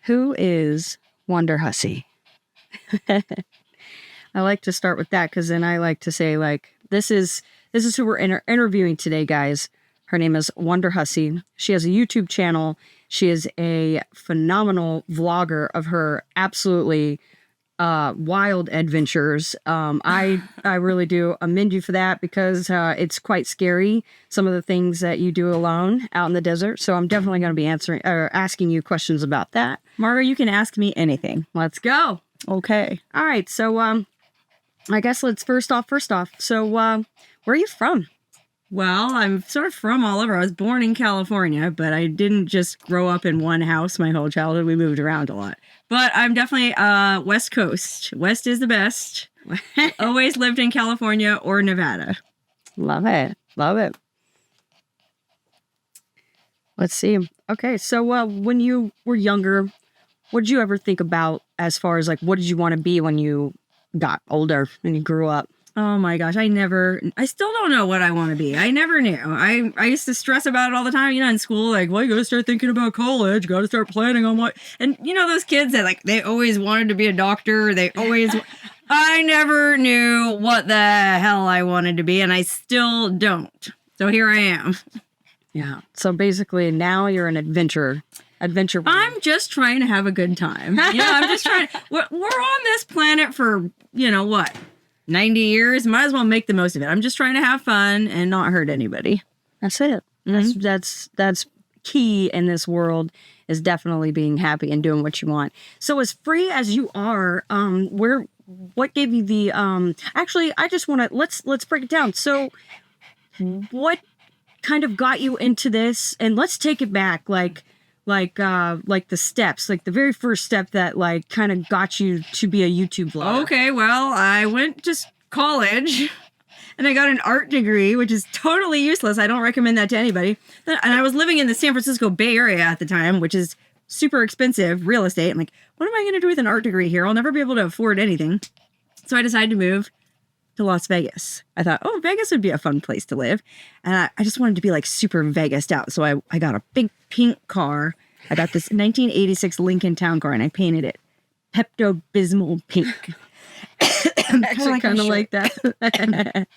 Who is Wonderhussy? I like to start with that because then I like to say, like, this is who we're interviewing today, guys. Her name is Wonderhussy. She has a YouTube channel. She is a phenomenal vlogger of her absolutely wild adventures. I really do commend you for that because it's quite scary, some of the things that you do alone out in the desert. So I'm definitely going to be asking you questions about that. Margo, you can ask me anything. Let's go. Okay. All right. So I guess let's first off. So where are you from? Well, I'm sort of from all over. I was born in California, but I didn't just grow up in one house my whole childhood. We moved around a lot. But I'm definitely West Coast. West is the best. Always lived in California or Nevada. Love it. Love it. Let's see. Okay, so when you were younger, what did you ever think about as far as like what did you want to be when you got older and you grew up? Oh my gosh, I still don't know what I want to be. I never knew. I used to stress about it all the time, in school, like, well, you gotta start thinking about college, gotta start planning on what, and those kids that like, they always wanted to be a doctor, I never knew what the hell I wanted to be, and I still don't. So here I am. Yeah. So basically now you're an adventure woman. I'm just trying to have a good time. I'm just trying, we're on this planet for, what? 90 years, might as well make the most of it. I'm just trying to have fun and not hurt anybody. That's it. Mm-hmm. That's key in this world, is definitely being happy and doing what you want. So as free as you are, what gave you the actually I just want to let's break it down. So what kind of got you into this? And let's take it back like the steps, like the very first step that like kind of got you to be a YouTube vlogger. Okay, well, I went to college and I got an art degree, which is totally useless. I don't recommend that to anybody. And I was living in the San Francisco Bay Area at the time, which is super expensive real estate. I'm like, what am I going to do with an art degree here? I'll never be able to afford anything. So I decided to move to Las Vegas. I thought, Vegas would be a fun place to live. And I just wanted to be like super Vegased out. So I got a big pink car. I got this 1986 Lincoln Town Car and I painted it Pepto-Bismol pink. Actually kind of like that.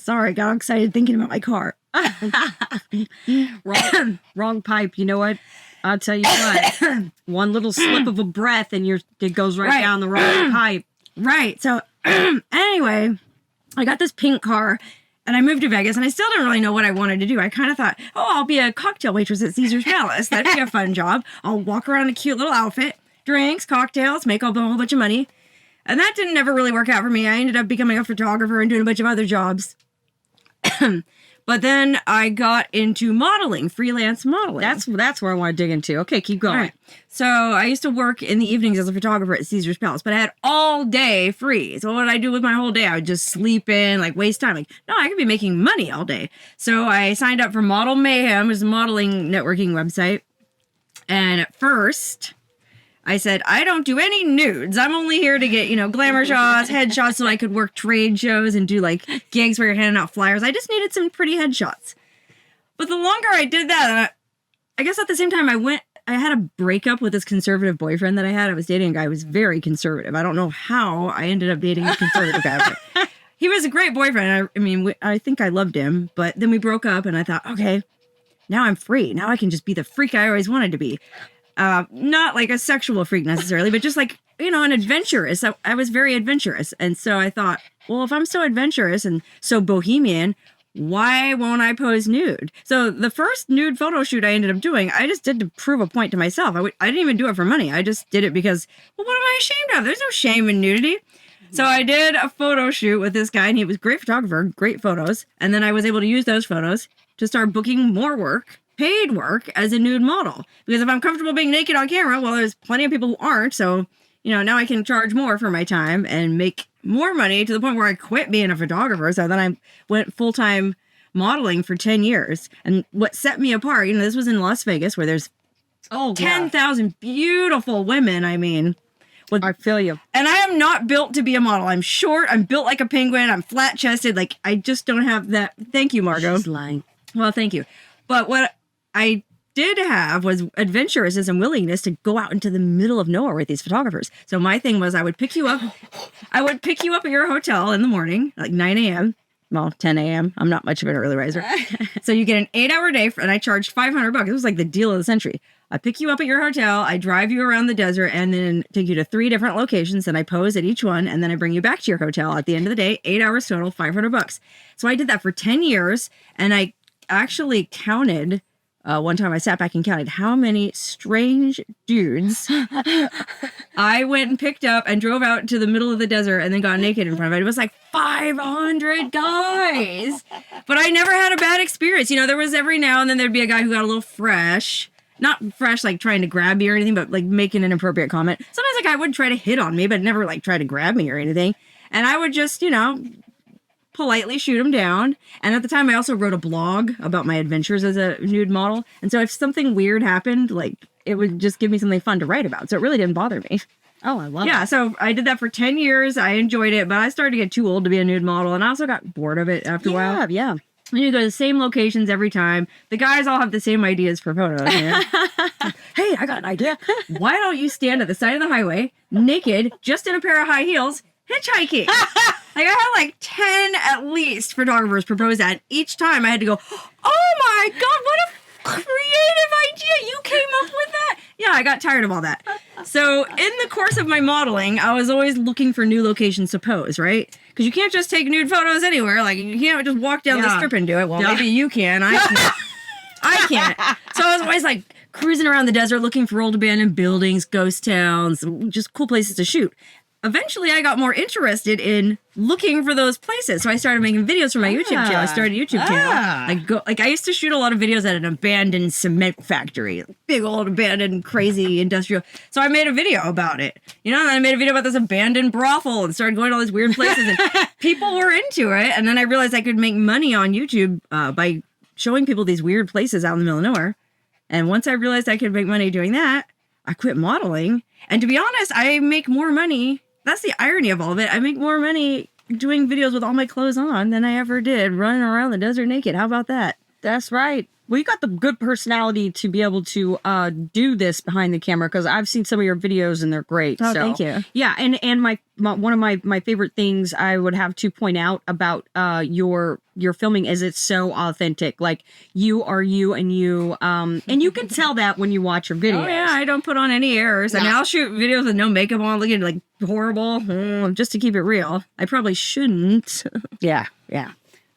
Sorry, I got excited thinking about my car. Wrong pipe. You know what? I'll tell you what. One little slip of a breath and it goes right down the wrong pipe. Right. So anyway, I got this pink car and I moved to Vegas and I still didn't really know what I wanted to do. I kind of thought, I'll be a cocktail waitress at Caesar's Palace. That'd be a fun job. I'll walk around in a cute little outfit, drinks, cocktails, make a whole bunch of money. And that didn't ever really work out for me. I ended up becoming a photographer and doing a bunch of other jobs. But then I got into modeling, freelance modeling. That's where I want to dig into. Okay, keep going. All right. So I used to work in the evenings as a photographer at Caesar's Palace, but I had all day free. So what would I do with my whole day? I would just sleep in, like waste time. Like, no, I could be making money all day. So I signed up for Model Mayhem, which is a modeling networking website. And at first I said, I don't do any nudes. I'm only here to get, glamour shots, headshots, so I could work trade shows and do like gigs where you're handing out flyers. I just needed some pretty headshots. But the longer I did that, I guess at the same time I had a breakup with this conservative boyfriend that I had. I was dating a guy who was very conservative. I don't know how I ended up dating a conservative guy. But he was a great boyfriend. I think I loved him, but then we broke up and I thought, okay, now I'm free. Now I can just be the freak I always wanted to be. Not like a sexual freak necessarily, but just like, an adventurous. I was very adventurous. And so I thought, well, if I'm so adventurous and so bohemian, why won't I pose nude? So the first nude photo shoot I ended up doing, I just did to prove a point to myself. I didn't even do it for money. I just did it because, well, what am I ashamed of? There's no shame in nudity. So I did a photo shoot with this guy and he was a great photographer, great photos. And then I was able to use those photos to start booking more work, paid work as a nude model. Because if I'm comfortable being naked on camera, well, there's plenty of people who aren't. So, now I can charge more for my time and make more money to the point where I quit being a photographer. So then I went full-time modeling for 10 years. And what set me apart, this was in Las Vegas where there's 10,000 beautiful women. I feel you. And I am not built to be a model. I'm short. I'm built like a penguin. I'm flat-chested. Like, I just don't have that. Thank you, Margo. She's lying. Well, thank you. But what I did have was adventurousness and willingness to go out into the middle of nowhere with these photographers. So my thing was I would pick you up. I would pick you up at your hotel in the morning, like 9 a.m. Well, 10 a.m. I'm not much of an early riser. So you get an 8-hour day and I charged $500. It was like the deal of the century. I pick you up at your hotel, I drive you around the desert, and then take you to 3 different locations, and I pose at each one, and then I bring you back to your hotel. At the end of the day, 8 hours total, $500. So I did that for 10 years, and I actually counted, one time I sat back and counted how many strange dudes I went and picked up and drove out to the middle of the desert and then got naked in front of it. It was like 500 guys. But I never had a bad experience. You know, there was every now and then there'd be a guy who got a little fresh. Not fresh, like trying to grab me or anything, but like making an inappropriate comment. Sometimes a guy would try to hit on me, but never like try to grab me or anything. And I would just, you know, politely shoot him down. And at the time, I also wrote a blog about my adventures as a nude model. And so if something weird happened, like it would just give me something fun to write about. So it really didn't bother me. Oh, I love it. Yeah, so I did that for 10 years. I enjoyed it, but I started to get too old to be a nude model. And I also got bored of it after a while. Yeah. And you go to the same locations every time. The guys all have the same ideas for photos. Man. Hey, I got an idea. Why don't you stand at the side of the highway, naked, just in a pair of high heels, hitchhiking? Like I had like 10 at least photographers propose that. Each time I had to go, oh my God, what a creative idea. You came up with that? Yeah, I got tired of all that. So in the course of my modeling, I was always looking for new locations to pose, right? Because you can't just take nude photos anywhere. Like you can't just walk down the strip and do it. Well, maybe you can. I can't. I can't. So I was always like cruising around the desert looking for old abandoned buildings, ghost towns, just cool places to shoot. Eventually, I got more interested in looking for those places. So I started making videos for my YouTube channel. I started a YouTube channel. I used to shoot a lot of videos at an abandoned cement factory, big old abandoned, crazy industrial. So I made a video about it. You know, and I made a video about this abandoned brothel and started going to all these weird places. And people were into it. And then I realized I could make money on YouTube by showing people these weird places out in the middle of nowhere. And once I realized I could make money doing that, I quit modeling. And to be honest, I make more money. That's the irony of all of it. I make more money doing videos with all my clothes on than I ever did running around the desert naked. How about that? That's right. Well, you got the good personality to be able to do this behind the camera, because I've seen some of your videos and they're great. Oh, so, thank you. Yeah, and my one of my favorite things I would have to point out about your filming is it's so authentic. Like you are you, and you can tell that when you watch your videos. Oh yeah, I don't put on any errors. I mean, I'll shoot videos with no makeup on, looking like horrible, just to keep it real. I probably shouldn't. Yeah. Okay,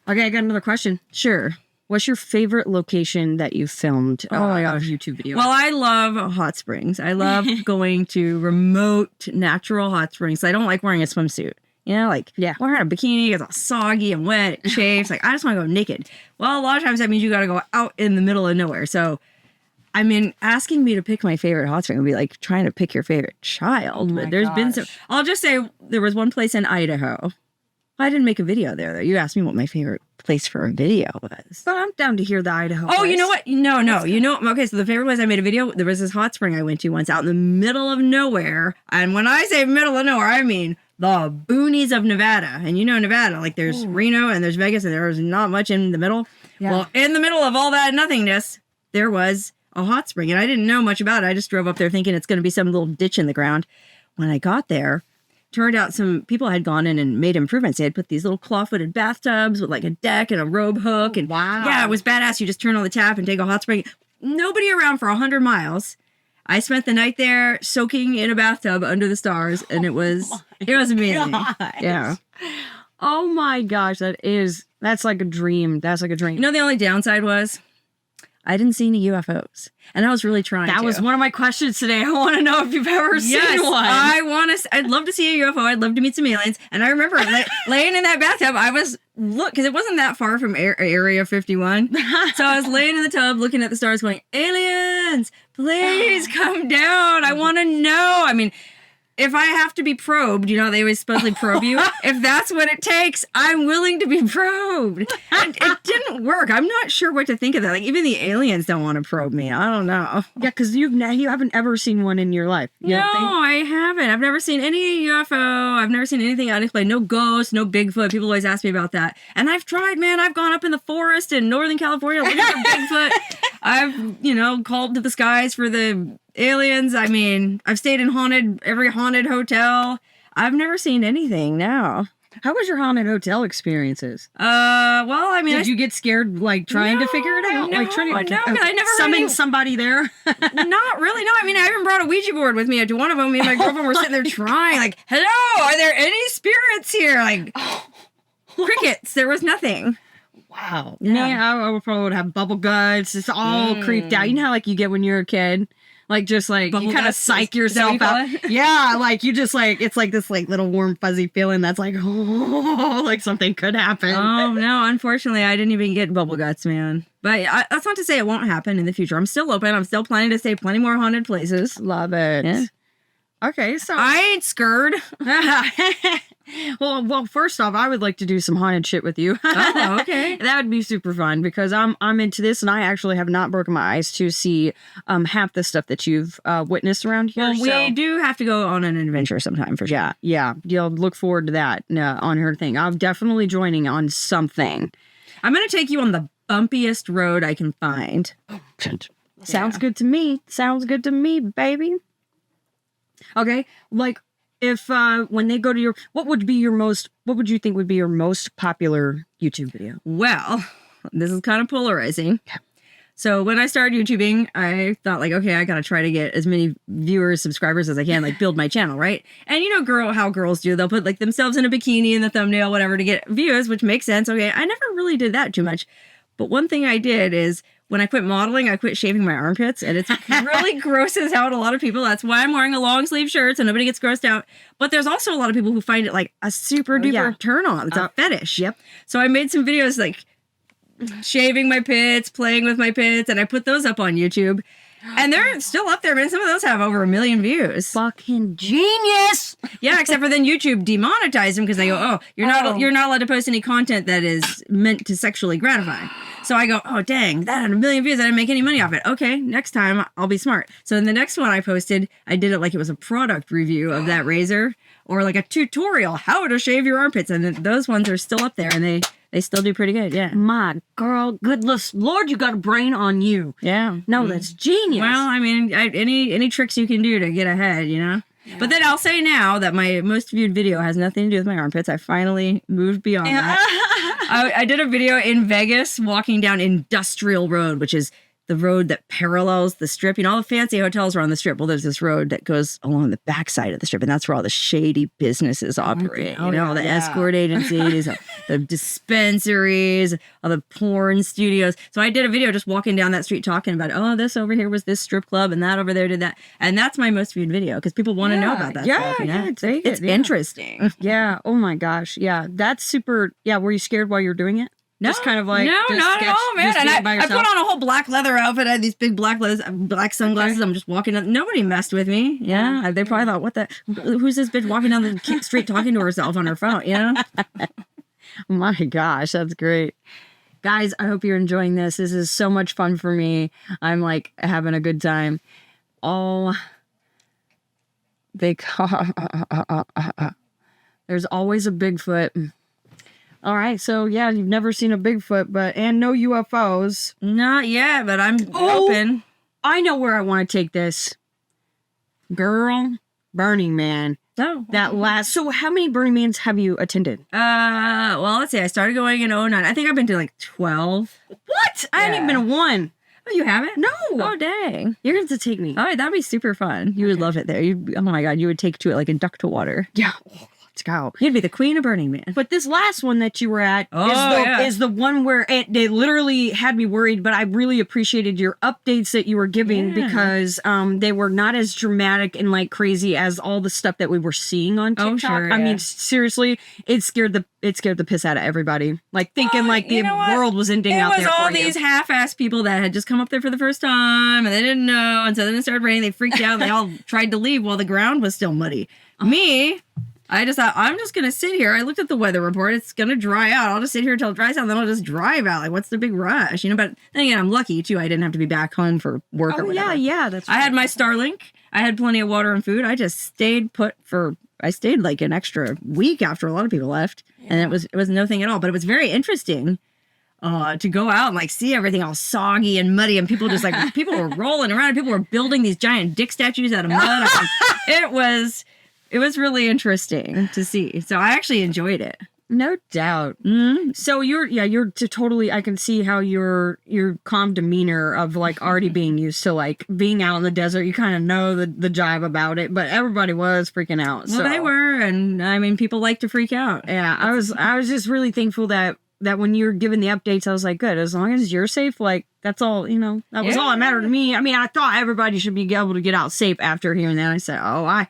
I got another question. Sure. What's your favorite location that you filmed? Oh my gosh, YouTube video. Well, I love hot springs. I love going to remote, natural hot springs. I don't like wearing a swimsuit. You know, like wearing a bikini is all soggy and wet, it chafes. Like I just want to go naked. Well, a lot of times that means you got to go out in the middle of nowhere. So, I mean, asking me to pick my favorite hot spring would be like trying to pick your favorite child. But there's been some. I'll just say there was one place in Idaho. I didn't make a video there, though. You asked me what my favorite place for a video was. But I'm down to hear the Idaho Oh, place. you know what? No. You know, okay, so the favorite place I made a video, there was this hot spring I went to once out in the middle of nowhere. And when I say middle of nowhere, I mean the boonies of Nevada. And you know Nevada, like there's Reno and there's Vegas and there's not much in the middle. Yeah. Well, in the middle of all that nothingness, there was a hot spring. And I didn't know much about it. I just drove up there thinking it's going to be some little ditch in the ground. When I got there, turned out some people had gone in and made improvements. They had put these little claw-footed bathtubs with like a deck and a robe hook. And wow. Yeah, it was badass. You just turn on the tap and take a hot spring. Nobody around for 100 miles. I spent the night there soaking in a bathtub under the stars, and it was amazing. Gosh. Yeah. Oh my gosh, that's like a dream. That's like a dream. You know, the only downside was I didn't see any UFOs, and I was really trying That to. was one of my questions today. I want to know if you've ever seen one. I'd love to see a UFO. I'd love to meet some aliens. And I remember laying in that bathtub. I was because it wasn't that far from Area 51. So I was laying in the tub, looking at the stars, going, "Aliens, please come down. I want to know." I mean, if I have to be probed, you know, they always supposedly probe you. If that's what it takes, I'm willing to be probed. And it didn't work. I'm not sure what to think of that. Like, even the aliens don't want to probe me. I don't know. Yeah, because you haven't ever seen one in your life. You No, don't think? I haven't. I've never seen any UFO. I've never seen anything unexplained. No ghosts, no Bigfoot. People always ask me about that. And I've tried, man. I've gone up in the forest in Northern California looking for Bigfoot. I've, you know, called to the skies for the aliens. I mean, I've stayed in every haunted hotel. I've never seen anything now. How was your haunted hotel experiences? Well, I mean, Did you get scared, like, trying to figure it out? No, Like, trying to no, 'cause I never heard summon any- somebody there? Not really. No, I mean, I even brought a Ouija board with me to one of them. Me and my girlfriend were sitting there trying, like, hello, are there any spirits here? Like, crickets. There was nothing. Wow. Yeah. Man, I would probably have bubble guts. It's all creeped out. You know how, like, you get when you're a kid? Like, just, like, Bubble you kind of guts? psych Is that what yourself you call out. Yeah, like, you just, like, it's like this, like, little warm, fuzzy feeling that's like, oh, like something could happen. Oh, no, unfortunately, I didn't even get bubble guts, man. But that's not to say it won't happen in the future. I'm still open. I'm still planning to stay plenty more haunted places. Love it. Yeah. Okay, so I ain't scared. well, first off, I would like to do some haunted shit with you. Oh, okay. That would be super fun because I'm into this, and I actually have not broken my eyes to see half the stuff that you've witnessed around here. Well, so- we do have to go on an adventure sometime for sure. yeah, you'll look forward to that on her thing. I'm definitely joining on something. I'm going to take you on the bumpiest road I can find. Sounds good to me. Sounds good to me, baby. Okay, like if when they go to your, what would you think would be your most popular YouTube video? Well, this is kind of polarizing. So when I started YouTubing, I thought like, okay, I got to try to get as many viewers, subscribers as I can, like build my channel, right? And you know, how girls do, they'll put like themselves in a bikini in the thumbnail, whatever, to get views, which makes sense. Okay, I never really did that too much. But one thing I did is when I quit modeling, I quit shaving my armpits, and it's really grosses out a lot of people. That's why I'm wearing a long sleeve shirt so nobody gets grossed out. But there's also a lot of people who find it like a super duper turn on. It's a fetish. Yep. So I made some videos like shaving my pits, playing with my pits, and I put those up on YouTube. And they're still up there, man. Some of those have over 1 million views. Fucking genius. Yeah, except for then YouTube demonetized them because they go, "Oh, you're not allowed to post any content that is meant to sexually gratify." So I go, "Oh, dang, that had 1 million views. I didn't make any money off it. Okay, next time I'll be smart." So in the next one I posted, I did it like it was a product review of that razor or like a tutorial how to shave your armpits, and those ones are still up there, and they still do pretty good. Yeah. My girl, goodness Lord, you got a brain on you. Yeah. No, that's genius. Well, I mean, any tricks you can do to get ahead, you know? Yeah. But then I'll say now that my most viewed video has nothing to do with my armpits. I finally moved beyond that. I did a video in Vegas walking down Industrial Road, which is the road that parallels the strip. You know, all the fancy hotels are on the strip. Well, there's this road that goes along the backside of the strip, and that's where all the shady businesses operate. You know, the escort agencies, the dispensaries, all the porn studios. So I did a video just walking down that street talking about, oh, this over here was this strip club, and that over there did that. And that's my most viewed video because people want to know about that stuff. You know? It's interesting. Yeah. Oh my gosh. Yeah. That's super. Yeah. Were you scared while you were doing it? No, just kind of like no, just not sketch, at all, man. just And do it by I yourself? put on a whole black leather outfit. I had these big black sunglasses. Okay. I'm just walking up. Nobody messed with me. Yeah, they probably thought, "What the? Who's this bitch walking down the street talking to herself on her phone?" You know? My gosh, that's great. Guys, I hope you're enjoying this. This is so much fun for me. I'm like having a good time. There's always a Bigfoot. All right, so yeah, you've never seen a Bigfoot, and no UFOs. Not yet, but I'm open. I know where I want to take this. Girl, Burning Man. Oh, So how many Burning Mans have you attended? Well, let's see. I started going in 2009. I think I've been to like 12. What? I haven't even been to one. Oh, you haven't? No. Oh, dang. You're going to take me. All right, that'd be super fun. You would love it there. Oh my God, you would take to it like a duck to water. Yeah. let's go. You'd be the queen of Burning Man. But this last one that you were at Oh, is the one where they literally had me worried, but I really appreciated your updates that you were giving because they were not as dramatic and like crazy as all the stuff that we were seeing on TikTok. Oh, sure, I yeah. mean, seriously, it scared the piss out of everybody. Like thinking like the you know what? world was ending out there It was all for you. these half-assed people that had just come up there for the first time and they didn't know, and so then it started raining. They freaked out. And they all tried to leave while the ground was still muddy. Me, I just thought, I'm just gonna sit here. I looked at the weather report. It's gonna dry out. I'll just sit here until it dries out, and then I'll just drive out. Like, what's the big rush? But then again, I'm lucky too. I didn't have to be back home for work or whatever. yeah, that's right. I had my Starlink. I had plenty of water and food. I just stayed put I stayed like an extra week after a lot of people left, and it was no thing at all. But it was very interesting to go out and like see everything all soggy and muddy, and people just like people were rolling around. And people were building these giant dick statues out of mud. I mean, it was really interesting to see. So I actually enjoyed it. No doubt. So you're totally, I can see how your calm demeanor of like already being used to like being out in the desert, you kind of know the jive about it, but everybody was freaking out. Well, they were, and I mean, people like to freak out. Yeah, I was just really thankful that when you're giving the updates, I was like, good, as long as you're safe, like that's all, that was all that mattered to me. I mean, I thought everybody should be able to get out safe after hearing that. I said,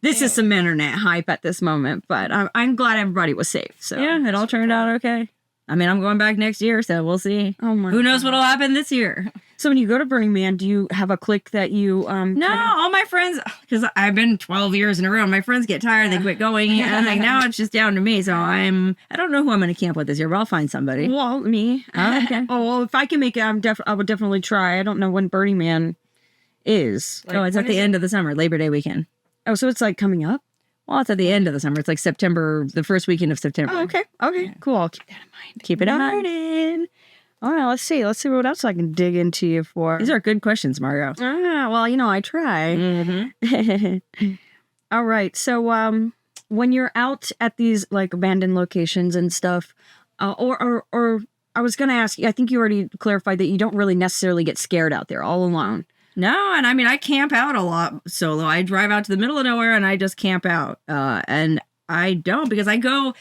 this is some internet hype at this moment, but I'm glad everybody was safe. So yeah, it all turned out okay. I mean, I'm going back next year, so we'll see. Oh my! Who knows what'll happen this year? So when you go to Burning Man, do you have a clique that you No, all my friends, because I've been 12 years in a row. My friends get tired, they quit going, and like now it's just down to me. So I don't know who I'm going to camp with this year, but I'll find somebody. Well, me. Oh, okay. Oh well, if I can make it, I would definitely try. I don't know when Burning Man is. Like, it's at the end of the summer, Labor Day weekend. Oh, so it's like coming up. Well, it's at the end of the summer. It's like September, the first weekend of September. Oh, okay. Okay. Cool. I'll keep that in mind. Keep it in mind. All right. Let's see what else I can dig into you for. These are good questions, Mario. Well, I try. Mm-hmm. All right. So, when you're out at these like abandoned locations and stuff, or I was gonna ask you. I think you already clarified that you don't really necessarily get scared out there all alone. No, and I mean, I camp out a lot solo. I drive out to the middle of nowhere and I just camp out. And I don't, because I go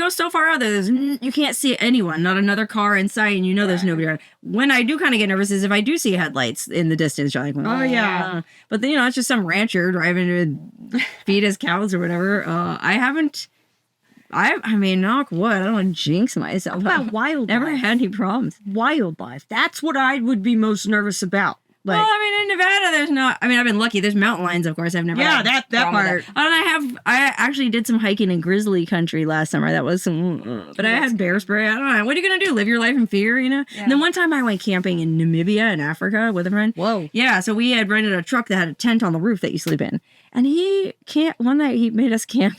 so far out there, you can't see anyone, not another car in sight, and there's nobody around. When I do kind of get nervous is if I do see headlights in the distance. You're like, oh yeah. But then, it's just some rancher driving to feed his cows or whatever. I mean, knock wood, I don't want to jinx myself. What about wildlife? Never had any problems. Wildlife. That's what I would be most nervous about. Like, well, I mean, in Nevada, there's not. I mean, I've been lucky. There's mountain lions, of course. I've never. Yeah, had that part. And I actually did some hiking in grizzly country last summer. That was some. But I had bear spray. I don't know. What are you gonna do? Live your life in fear, Yeah. And then one time I went camping in Namibia in Africa with a friend. Whoa. Yeah. So we had rented a truck that had a tent on the roof that you sleep in, and one night he made us camp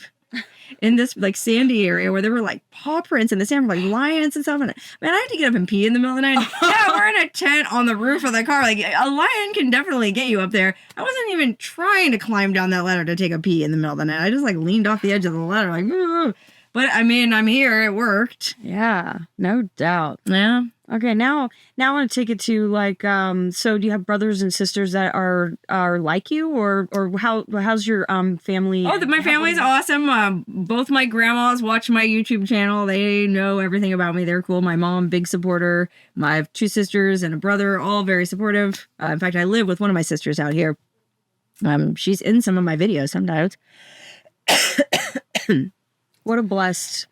in this like sandy area where there were like paw prints in the sand, like lions and stuff. And man, I had to get up and pee in the middle of the night. Yeah, we're in a tent on the roof of the car. Like a lion can definitely get you up there. I wasn't even trying to climb down that ladder to take a pee in the middle of the night. I just like leaned off the edge of the ladder, like. Ugh. But I mean, I'm here. It worked. Yeah, no doubt. Yeah. Okay, now I want to take it to like, so do you have brothers and sisters that are like you, or how's your family? Oh, my family's awesome. Both my grandmas watch my YouTube channel. They know everything about me. They're cool. My mom, big supporter. I have two sisters and a brother, all very supportive. In fact, I live with one of my sisters out here. She's in some of my videos sometimes. What a blessed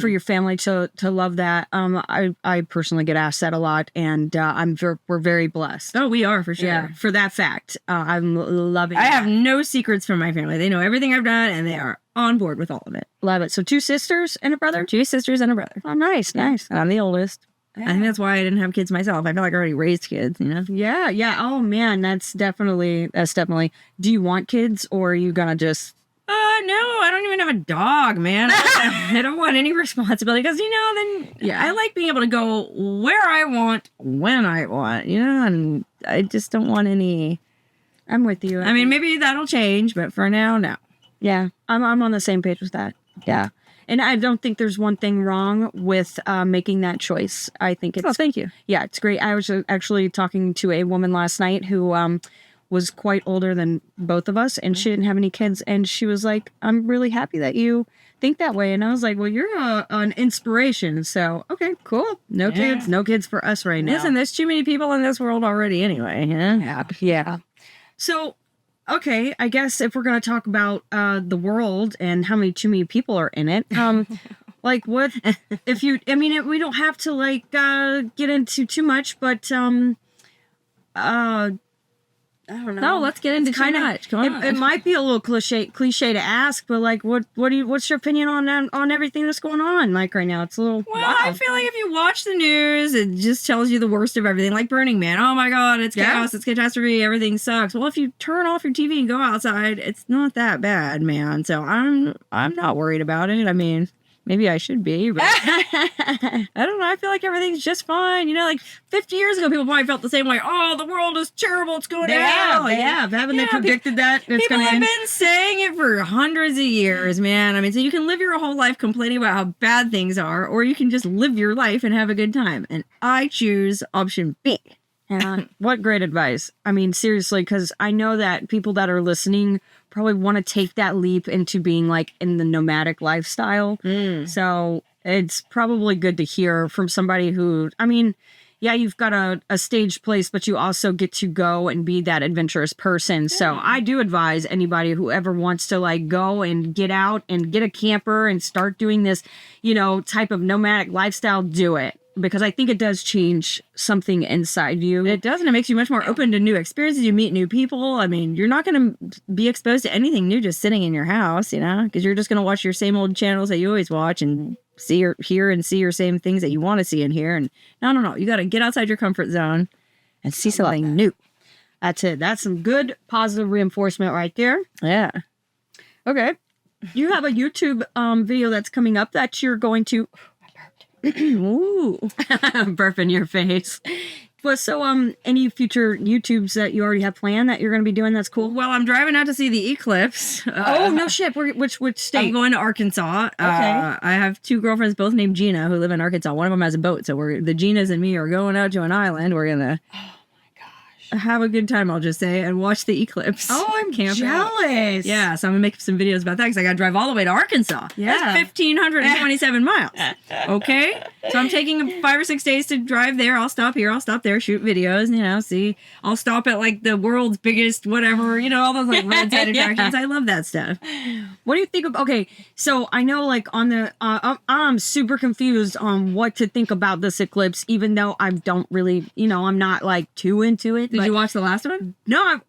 for your family to love that. I personally get asked that a lot, and we're very blessed. Oh, we are for sure. Yeah, for that fact. I'm loving. I have no secrets from my family. They know everything I've done, and they are on board with all of it. Love it. So 2 sisters and a brother. 2 sisters and a brother. Oh, nice. And I'm the oldest. Yeah. I think that's why I didn't have kids myself. I feel like I already raised kids, Yeah. Oh man, that's definitely. Do you want kids, or are you gonna just? No, I don't even have a dog, man. I don't want any responsibility because, I like being able to go where I want, when I want, and I just don't want any. I'm with you. I mean, maybe that'll change, but for now, no. Yeah, I'm on the same page with that. Yeah. And I don't think there's one thing wrong with making that choice. I think it's. Oh, thank you. Yeah, it's great. I was actually talking to a woman last night who was quite older than both of us, and she didn't have any kids. And she was like, "I'm really happy that you think that way." And I was like, "Well, you're an inspiration." So, okay, cool. No kids, no kids for us right now. Listen, there's too many people in this world already anyway. Yeah. So, okay, I guess if we're going to talk about the world and how too many people are in it, like what if you, I mean, we don't have to like get into too much, but I don't know. No, let's get into too much. Come on. It might be a little cliche to ask, but like, what's your opinion on everything that's going on like right now? It's a little Well, wild. I feel like if you watch the news, it just tells you the worst of everything. Like Burning Man. Oh my God, it's chaos, it's catastrophe, everything sucks. Well, if you turn off your TV and go outside, it's not that bad, man. So I'm not worried about it. I mean, maybe I should be, but I don't know. I feel like everything's just fine. You know, like 50 years ago, people probably felt the same way. Oh, the world is terrible. It's going to hell. They have. Haven't they predicted that? It's People going to have end? been saying it for hundreds of years, man. I mean, so you can live your whole life complaining about how bad things are, or you can just live your life and have a good time. And I choose option B. What great advice. I mean, seriously, because I know that people that are listening probably want to take that leap into being like in the nomadic lifestyle. So it's probably good to hear from somebody who, I mean, yeah, you've got a staged place, but you also get to go and be that adventurous person. So I do advise anybody who ever wants to like go and get out and get a camper and start doing this, you know, type of nomadic lifestyle, do it. Because I think it does change something inside you. It does, and it makes you much more open to new experiences. You meet new people. I mean, you're not going to be exposed to anything new just sitting in your house, you know, because you're just going to watch your same old channels that you always watch and see or hear and see your same things that you want to see and hear. And no. You got to get outside your comfort zone and see something new. That's it. That's some good positive reinforcement right there. Yeah. Okay. You have a YouTube video that's coming up that you're going to... Ooh, burp in your face. But so, any future YouTubes that you already have planned that you're going to be doing that's cool? Well, I'm driving out to see the eclipse. Oh, no shit. Which state? I'm going to Arkansas. Okay. I have two girlfriends, both named Gina, who live in Arkansas. One of them has a boat, so the Ginas and me are going out to an island. We're gonna have a good time, I'll just say, and watch the eclipse. Oh, I'm Camp out. jealous. Yeah, so I'm gonna make some videos about that because I gotta drive all the way to Arkansas. Yeah. That's 1,527 miles. Okay, so I'm taking 5 or 6 days to drive there. I'll stop here, I'll stop there, shoot videos. You know, see, I'll stop at like the world's biggest whatever. You know, all those like roadside attractions. I love that stuff. What do you think of? Okay, so I know like on the I'm super confused on what to think about this eclipse, even though I don't really, you know, I'm not like too into it. Did you watch the last one? No,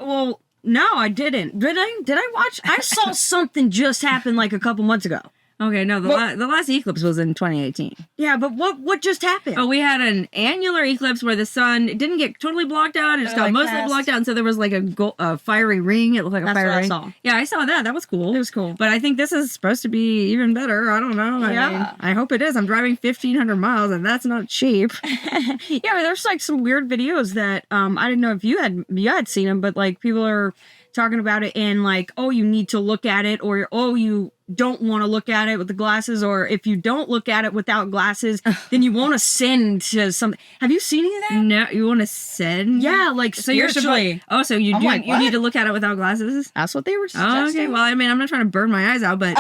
no, I didn't. Did I watch? I saw something just happen like a couple months ago. Okay, no, the last eclipse was in 2018. Yeah, but what just happened? Oh, we had an annular eclipse where the sun it didn't get totally blocked out. It just got like mostly passed. blocked out. And so there was like a fiery ring. It looked like a That's fiery what I ring. saw. Yeah, I saw that. That was cool. It was cool. But I think this is supposed to be even better. I don't know. I mean, I hope it is. I'm driving 1,500 miles and that's not cheap. Yeah, there's like some weird videos that I didn't know if you had seen them, but like people are talking about it and like, oh, you need to look at it, or oh, you don't want to look at it with the glasses, or if you don't look at it without glasses, then you won't ascend to something. Have you seen any of that? No, you want to send? Yeah, like So you're spiritually. oh, so you I'm do like, you what? need to look at it without glasses? That's what they were Oh, okay. suggesting. Well, I mean, I'm not trying to burn my eyes out, but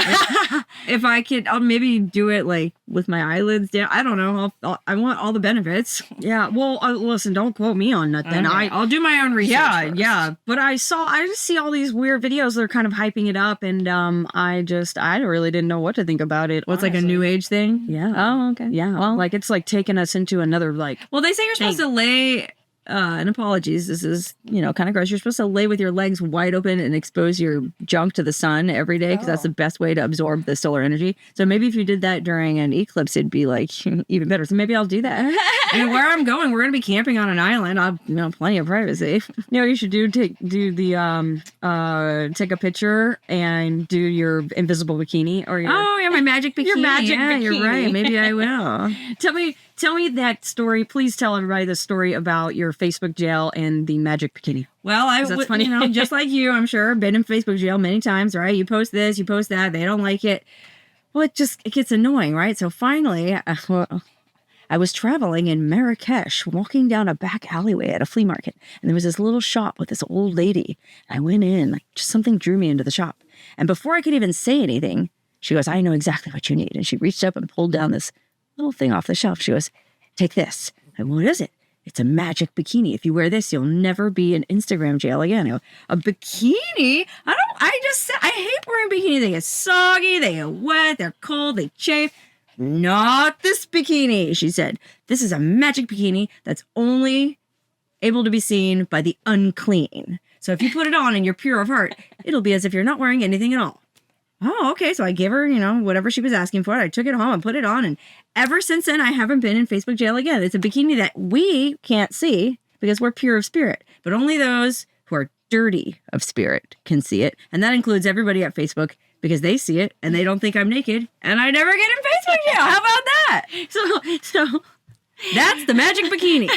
if I could, I'll maybe do it like with my eyelids down. I don't know. I want all the benefits. Yeah. Well, listen, don't quote me on nothing. Okay. I'll do my own research. Yeah, first. yeah. But I just see all these weird videos. They're kind of hyping it up, and I really didn't know what to think about it. What's like a new age thing? Yeah. Oh, okay. Yeah. Well, Like it's like taking us into another like. well, they say you're supposed to lay. And apologies, this is, kind of gross. You're supposed to lay with your legs wide open and expose your junk to the sun every day because that's the best way to absorb the solar energy. So maybe if you did that during an eclipse, it'd be like even better. So maybe I'll do that. And where I'm going, we're going to be camping on an island. I'll, plenty of privacy. You know what you should do? Take a picture and do your invisible bikini or your. Oh, yeah, my magic bikini. Your magic yeah, bikini. You're right. Maybe I will. Tell me that story. Please tell everybody the story about your Facebook jail and the magic bikini. Well, That's funny. Just like you, I'm sure, been in Facebook jail many times, right? You post this, you post that, they don't like it. Well, it gets annoying, right? So finally, I was traveling in Marrakesh, walking down a back alleyway at a flea market, and there was this little shop with this old lady. I went in, like, just something drew me into the shop. And before I could even say anything, she goes, I know exactly what you need. And she reached up and pulled down this little thing off the shelf. She goes, take this. And what is it? It's a magic bikini. If you wear this, you'll never be in Instagram jail again. I go, a bikini? I hate wearing bikinis. They get soggy, they get wet, they're cold, they chafe. Not this bikini, she said. This is a magic bikini that's only able to be seen by the unclean. So if you put it on and you're pure of heart, it'll be as if you're not wearing anything at all. Oh, okay. So I gave her, whatever she was asking for. I took it home and put it on. And ever since then, I haven't been in Facebook jail again. It's a bikini that we can't see because we're pure of spirit. But only those who are dirty of spirit can see it. And that includes everybody at Facebook because they see it and they don't think I'm naked. And I never get in Facebook jail. How about that? So that's the magic bikini.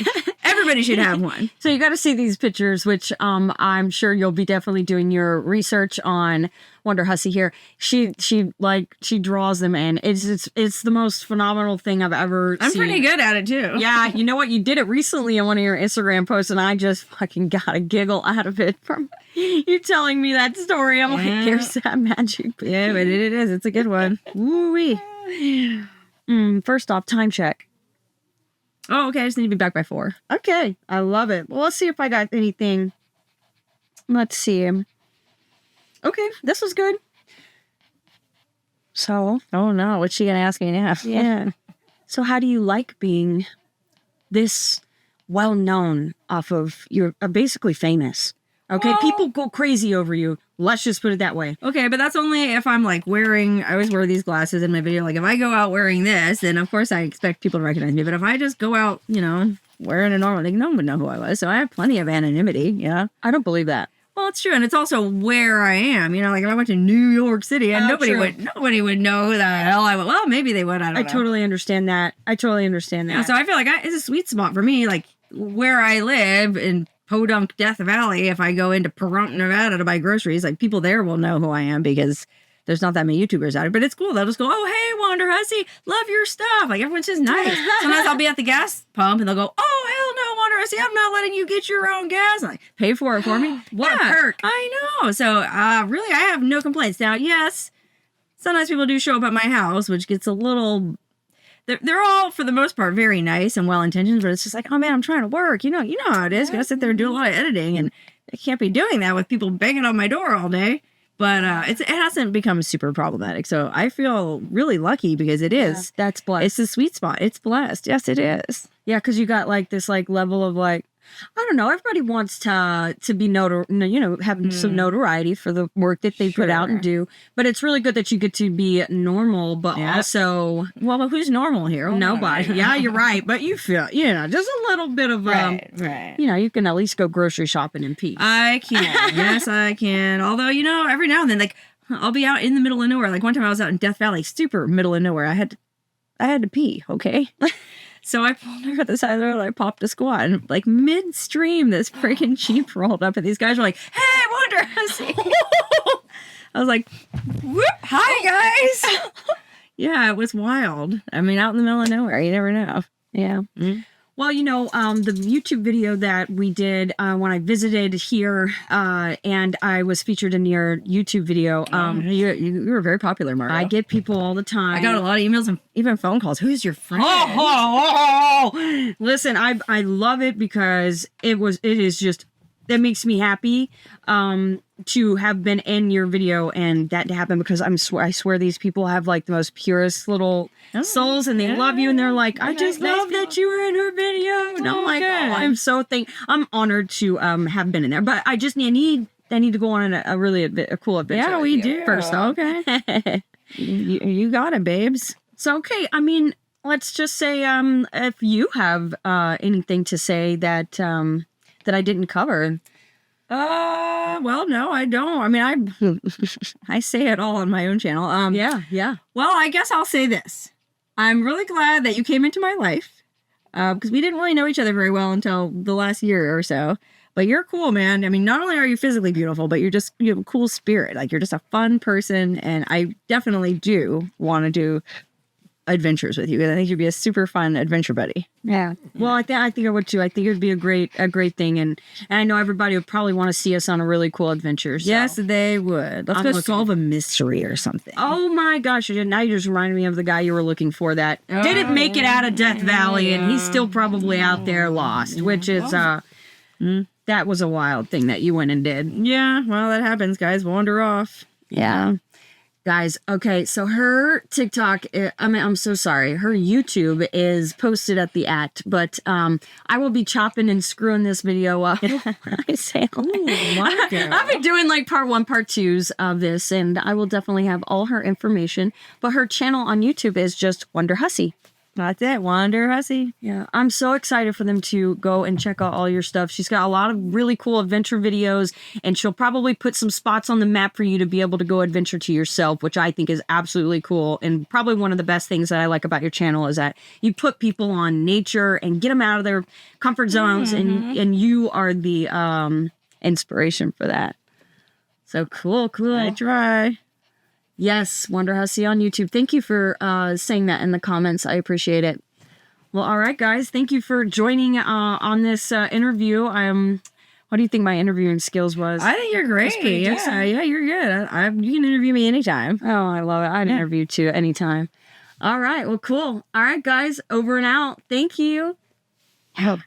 Everybody should have one. So you got to see these pictures, which I'm sure you'll be definitely doing your research on. Wonderhussy here. She draws them, and it's the most phenomenal thing I've ever seen. I'm pretty good at it too. Yeah, you know what? You did it recently on one of your Instagram posts, and I just fucking got a giggle out of it from you telling me that story. I'm like, here's that magic. Yeah, but it is. It's a good one. Woo-wee. First off, time check. Oh, okay. I just need to be back by 4. Okay, I love it. Well, let's see if I got anything. Let's see. Okay, this was good. So, oh no, what's she gonna ask me now? Yeah. So, how do you like being this well known off of you're basically famous? Okay, well, people go crazy over you. Let's just put it that way. Okay, but that's only if I'm like I always wear these glasses in my video. Like if I go out wearing this, then of course I expect people to recognize me. But if I just go out, wearing a normal, like no one would know who I was. So I have plenty of anonymity. Yeah, I don't believe that. Well, it's true, and it's also where I am. Like if I went to New York City, and nobody would know who the hell I was. Well, maybe they would. I don't know. Totally understand that. Yeah, so I feel like it's a sweet spot for me. Like where I live in Podunk, Death Valley. If I go into Pahrump, Nevada to buy groceries, like people there will know who I am because there's not that many YouTubers out here. But it's cool. They'll just go, "Oh, hey, Wonderhussy, love your stuff." Like everyone's just nice. Sometimes I'll be at the gas pump and they'll go, "Oh, hell no, Wonderhussy, I'm not letting you get your own gas." I'm like, pay for it for me. What a perk! I know. So really, I have no complaints. Now, yes, sometimes people do show up at my house, which gets a little. They're all, for the most part, very nice and well-intentioned, but it's just like, oh, man, I'm trying to work. You know how it is. You got to sit there and do a lot of editing, and I can't be doing that with people banging on my door all day. But it hasn't become super problematic. So I feel really lucky because it is. Yeah, that's blessed. It's a sweet spot. It's blessed. Yes, it is. Yeah, because you got like this like level of like, I don't know. Everybody wants to be have some notoriety for the work that they put out and do. But it's really good that you get to be normal, but also, well, but who's normal here? Nobody. Yeah, you're right. But you feel, just a little bit of right. You can at least go grocery shopping in peace. I can. Yes, I can. Although every now and then, like I'll be out in the middle of nowhere. Like one time I was out in Death Valley, super middle of nowhere. I had to pee. Okay. So I pulled over at the side of the road and I popped a squat. And like midstream, this freaking Jeep rolled up and these guys were like, "Hey, Wonderhussy." I was like, "Whoop, hi, guys." Yeah, it was wild. I mean, out in the middle of nowhere. You never know. Yeah. Mm-hmm. Well, the YouTube video that we did when I visited here and I was featured in your YouTube video. You were very popular, Margo. I get people all the time. I got a lot of emails and even phone calls. Who's your friend? Listen, I love it because it is just, that makes me happy to have been in your video and that to happen because I swear these people have like the most purest little souls and they love you and they're like, I just love that you were in her video. And I'm like, I'm honored to have been in there, but I need to go on a cool adventure. Yeah, we do. First, okay. you got it, babes. So, okay. I mean, let's just say if you have anything to say that I didn't cover. Well, no, I don't. I mean, I say it all on my own channel. Yeah. Well, I guess I'll say this. I'm really glad that you came into my life because we didn't really know each other very well until the last year or so. But you're cool, man. I mean, not only are you physically beautiful, but you have a cool spirit. Like you're just a fun person, and I definitely do want to do adventures with you because I think you'd be a super fun adventure buddy. Yeah. Well, I think I would too. I think it would be a great thing, and I know everybody would probably want to see us on a really cool adventure. So. Yes, they would. Let's go solve a mystery or something. Oh my gosh! Now you just reminded me of the guy you were looking for that didn't make it out of Death Valley, and he's still probably out there lost. Which is that was a wild thing that you went and did. Yeah. Well, that happens. Guys wander off. Yeah. Guys, okay, so her TikTok, I'm so sorry. Her YouTube is posted at the but I will be chopping and screwing this video up. I say, I've been doing like part 1, part 2s of this, and I will definitely have all her information. But her channel on YouTube is just Wonderhussy. That's it, Wonderhussy. Yeah, I'm so excited for them to go and check out all your stuff. She's got a lot of really cool adventure videos, and she'll probably put some spots on the map for you to be able to go adventure to yourself, which I think is absolutely cool. And probably one of the best things that I like about your channel is that you put people on nature and get them out of their comfort zones, and you are the inspiration for that. So cool. I try. Yes, Wonderhussy on YouTube. Thank you for saying that in the comments. I appreciate it. Well, all right, guys. Thank you for joining on this interview. What do you think my interviewing skills was? I think you're great. Yeah, you're good. You can interview me anytime. Oh, I love it. I'd interview too anytime. All right. Well, cool. All right, guys. Over and out. Thank you. Oh.